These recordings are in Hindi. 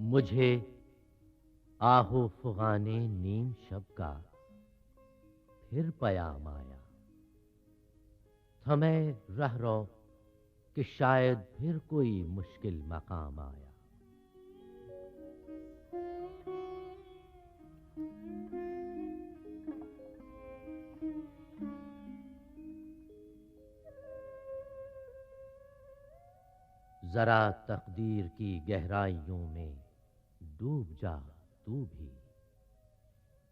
मुझे आहो फुगाने नीम शब का फिर पयाम आया। थमे रह रो कि शायद फिर कोई मुश्किल मकाम आया। जरा तकदीर की गहराइयों में डूब जा तू भी,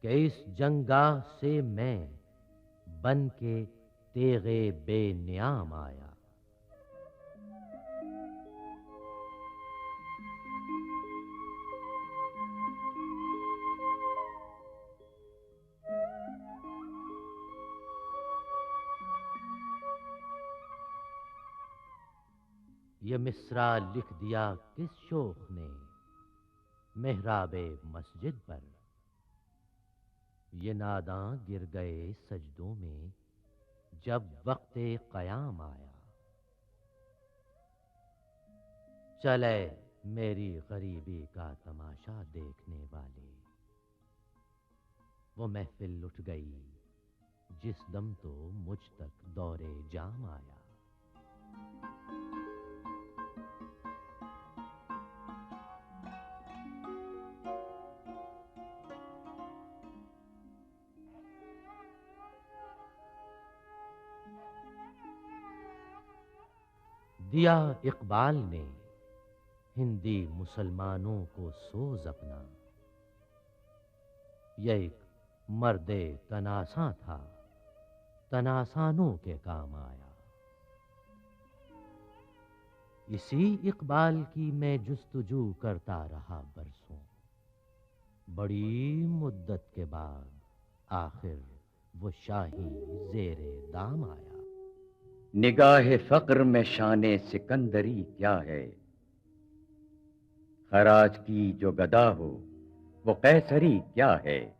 कि इस जंगाह से मैं बन के तेगे बेनियाम आया। ये मिसरा लिख दिया किस शोख ने मेहराबे मस्जिद पर। ये नादां गिर गए सजदों में जब वक्ते कयाम आया। चले मेरी गरीबी का तमाशा देखने वाले, वो महफिल लुट गई जिस दम तो मुझ तक दौरे जाम आया। दिया इकबाल ने हिंदी मुसलमानों को सोज अपना। यह एक मर्दे तनासा था, तनासानों के काम आया। इसी इकबाल की मैं जुस्तजू करता रहा बरसों। बड़ी मुद्दत के बाद आखिर वो शाही जेरे दाम आया। निगाहे फक्र में शाने सिकंदरी क्या है, खराज की जो गदा हो वो कैसरी क्या है।